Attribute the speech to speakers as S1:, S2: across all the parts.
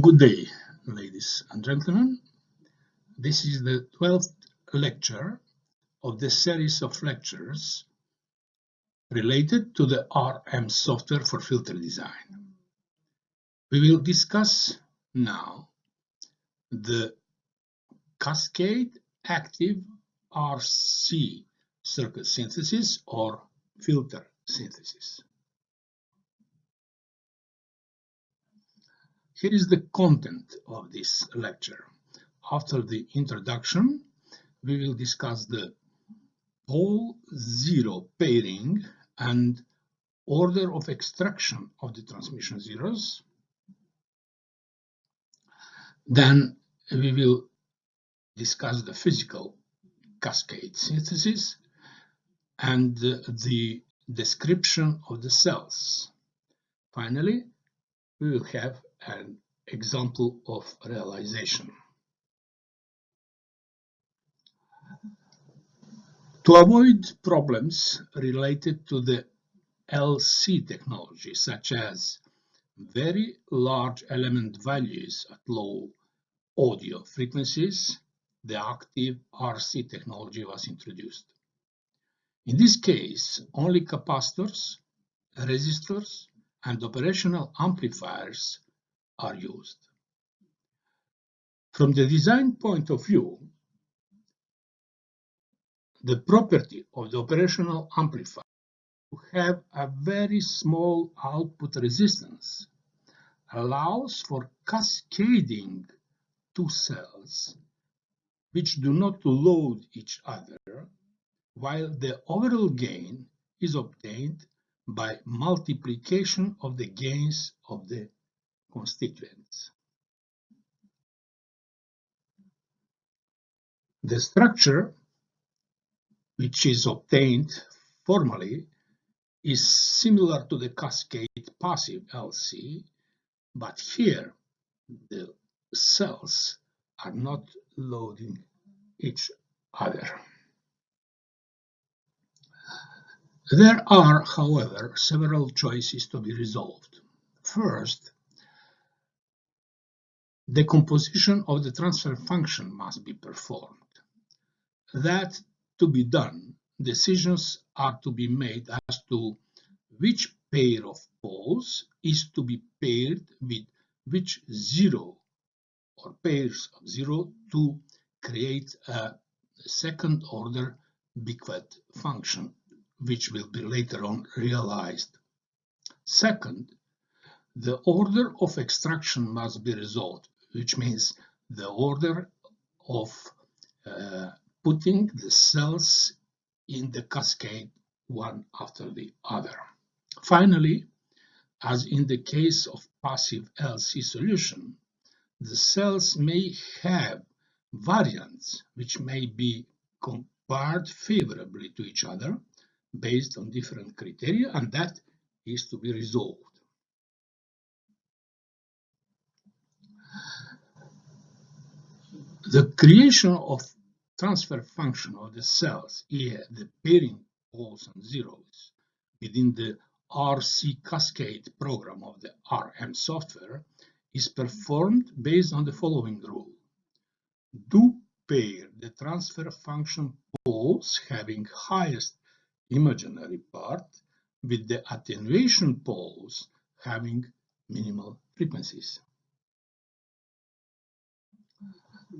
S1: Good day, ladies and gentlemen. This is the 12th lecture of the series of lectures related to the RM software for filter design. We will discuss now the Cascade Activr RC circuit synthesis or filter synthesis. Here is the content of this lecture. After the introduction, we will discuss the pole zero pairing and order of extraction of the transmission zeros. Then we will discuss the physical cascade synthesis and the description of the cells. Finally, we will have an example of realization. To avoid problems related to the LC technology, such as very large element values at low audio frequencies, the Activr RC technology was introduced. In this case, only capacitors, resistors, and operational amplifiers are used. From the design point of view, the property of the operational amplifier to have a very small output resistance allows for cascading two cells which do not load each other, while the overall gain is obtained by multiplication of the gains of the constituents. The structure which is obtained formally is similar to the Cascade passive LC, but here the cells are not loading each other. There are, however, several choices to be resolved. First, the composition of the transfer function must be performed. That to be done, decisions are to be made as to which pair of poles is to be paired with which zero or pairs of zero to create a second order Bigfoot function, which will be later on realized. Second, the order of extraction must be resolved, which means the order of putting the cells in the cascade one after the other. Finally, as in the case of passive LC solution, the cells may have variants which may be compared favorably to each other based on different criteria, and that is to be resolved. The creation of transfer function of the cells, here the pairing poles and zeros within the RC Cascade program of the RM software is performed based on the following rule. Do pair the transfer function poles having highest imaginary part with the attenuation poles having minimal frequencies.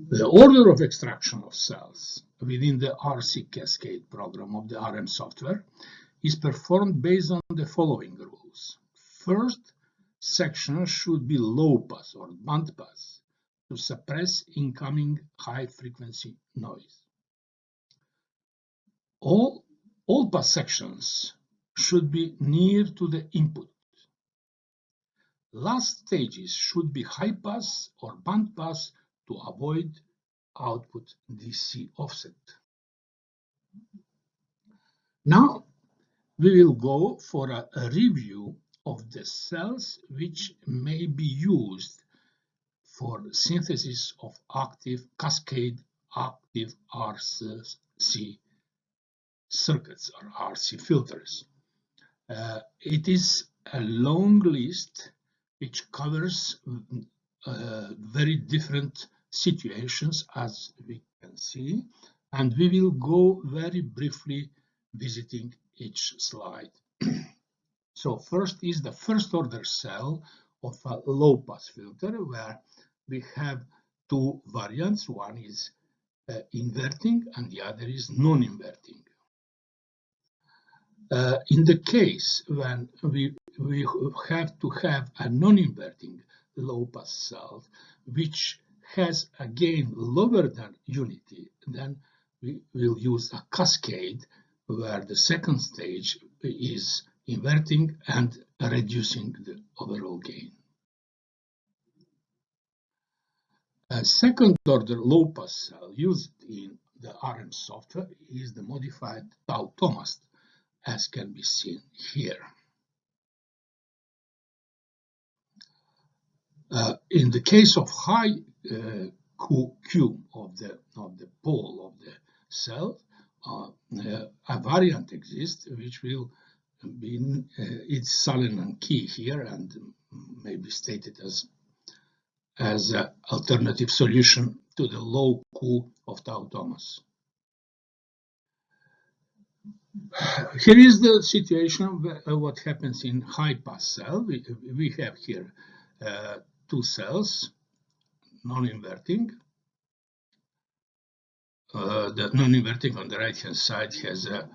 S1: The order of extraction of cells within the RC Cascade program of the RM software is performed based on the following rules. First, section should be low pass or band pass to suppress incoming high frequency noise. All pass sections should be near to the input. Last stages should be high pass or band pass to avoid output DC offset. Now we will go for a review of the cells which may be used for synthesis of Cascade Activr RC circuits or RC filters. It is a long list which covers very different situations, as we can see, and we will go very briefly visiting each slide. So first is the first order cell of a low pass filter, where we have two variants. One is inverting and the other is non-inverting. In the case when we have to have a non-inverting low pass cell, which has a gain lower than unity, then we will use a cascade, where the second stage is inverting and reducing the overall gain. A second order low pass cell used in the RM software is the modified Tau Thomas, as can be seen here. In the case of high Q of the pole of the cell, a variant exists which will be its Salinan key here and may be stated as an alternative solution to the low Q of Tau Thomas. Here is the situation what happens in high pass cell. We have here two cells, non-inverting. The non-inverting on the right hand side has a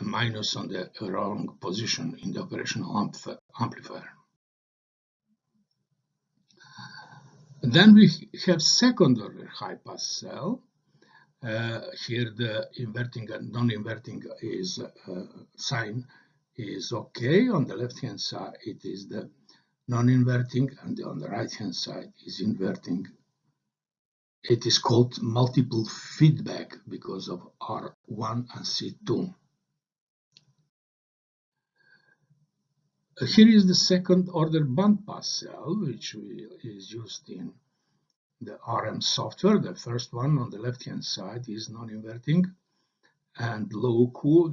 S1: minus on the wrong position in the operational amplifier. Then we have second order high pass cell. Here the inverting and non-inverting is sign is okay. On the left hand side it is the non-inverting, and on the right hand side is inverting. It is called multiple feedback because of R1 and C2. Here is the second order bandpass cell, which is used in the RM software. The first one on the left hand side is non-inverting and low Q.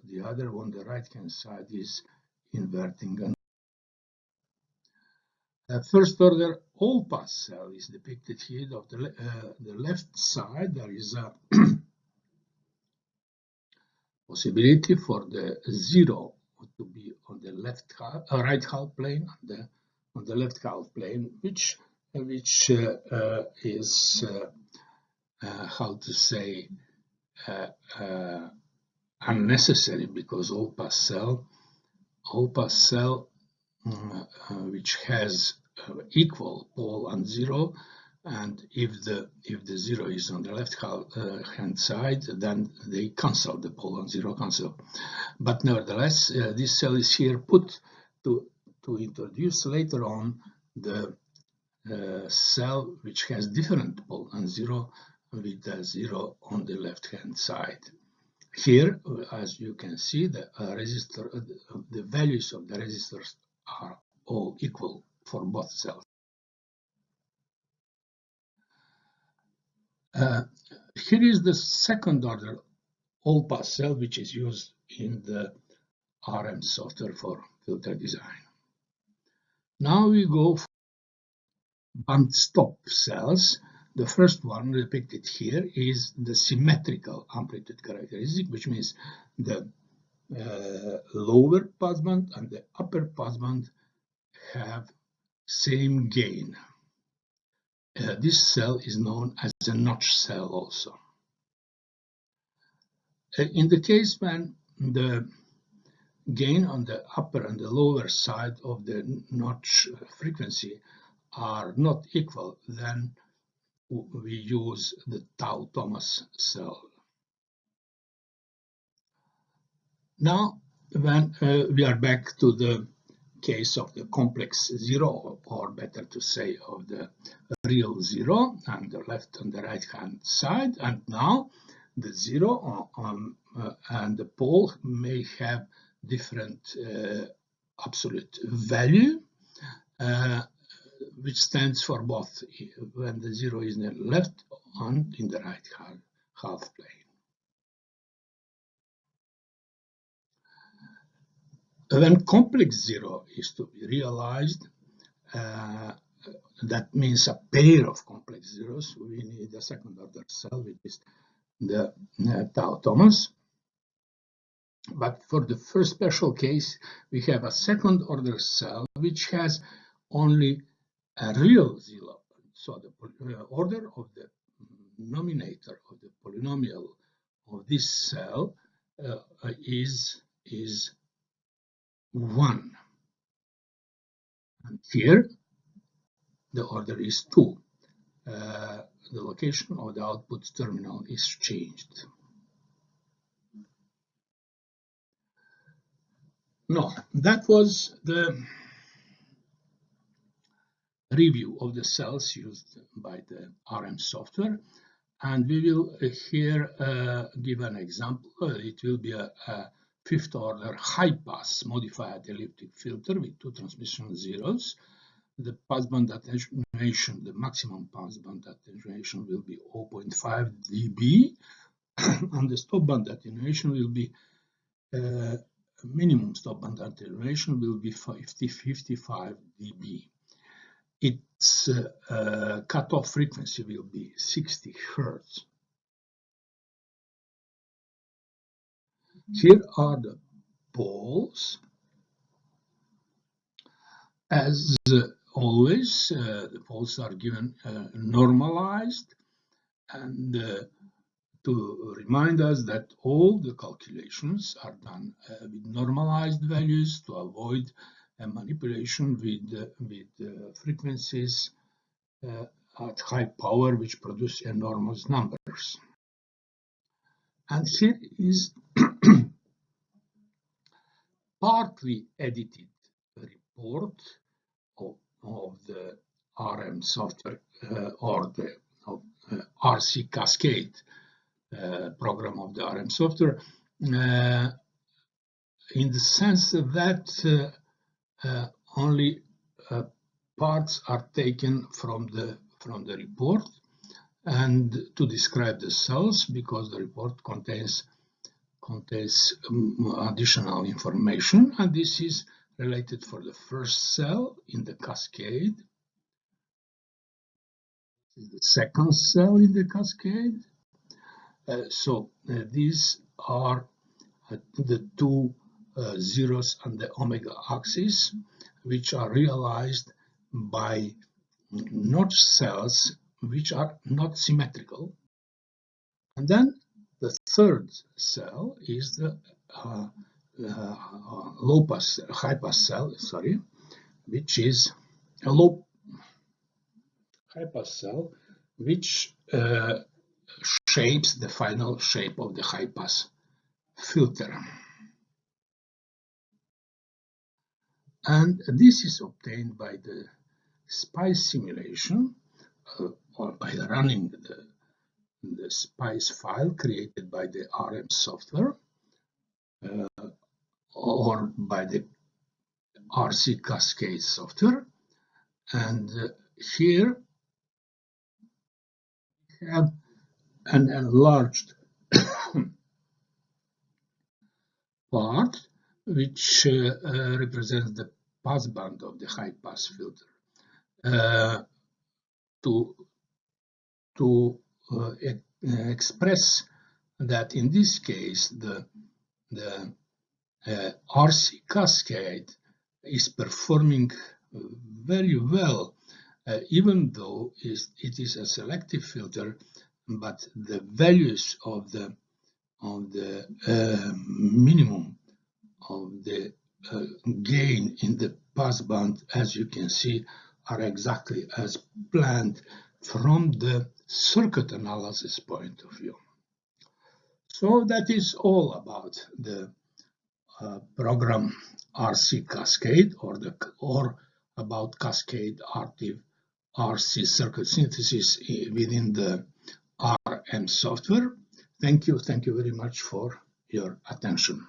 S1: The other one on the right hand side is inverting. First order all pass cell is depicted here. Of the left side, there is a possibility for the zero to be on the right half plane, on the left half plane, which is how to say unnecessary, because all pass cell which has equal pole and zero, and if the zero is on the left hand side, then they cancel, the pole and zero cancel. But nevertheless, this cell is here put to introduce later on the cell which has different pole and zero, with the zero on the left hand side. Here, as you can see, the values of the resistors are all equal for both cells. Here is the second order all pass cell, which is used in the RM software for filter design. Now we go for band stop cells. The first one depicted here is the symmetrical amplitude characteristic, which means the lower passband and the upper passband have same gain. This cell is known as a notch cell also. In the case when the gain on the upper and the lower side of the notch frequency are not equal, then we use the Tau Thomas cell. Now, when we are back to the case of the complex zero, or better to say of the real zero, and the left and the right hand side, and now the zero and the pole may have different absolute value, which stands for both when the zero is in the left and in the right half plane. When complex zero is to be realized, that means a pair of complex zeros, we need a second order cell, which is the tau Thomas. But for the first special case, we have a second order cell which has only a real zero. So the order of the nominator of the polynomial of this cell is 1. And here the order is 2. The location of the output terminal is changed. No, that was the review of the cells used by the RM software, and we will here give an example. It will be a fifth order high pass modified elliptic filter with 2 transmission zeros. The passband attenuation, the maximum passband attenuation will be 0.5 dB, and the stopband attenuation will be minimum stopband attenuation will be 55 dB. Its cutoff frequency will be 60 Hz. Here are the poles. As always, the poles are given normalized, and to remind us that all the calculations are done with normalized values to avoid manipulation with frequencies at high power, which produce enormous numbers. And here is partly edited report of the RM software or the RC Cascade program of the RM software, in the sense that only parts are taken from the report and to describe the cells, because the report contains additional information, and this is related for the first cell in the cascade, the second cell in the cascade. So these are the 2 zeros on the omega axis, which are realized by notch cells which are not symmetrical. And then the third cell is the high pass cell, which is a high pass cell, which shapes the final shape of the high pass filter. And this is obtained by the SPICE simulation, or by running the SPICE file created by the RM software, or by the RC Cascade software. And here we have an enlarged part which represents the passband of the high pass filter. To express that in this case the RC Cascade is performing very well, even though it is a selective filter, but the values of the minimum of the gain in the passband, as you can see, are exactly as planned from the circuit analysis point of view. So that is all about the program RC Cascade, or about Cascade Activr RC circuit synthesis within the RM software. Thank you very much for your attention.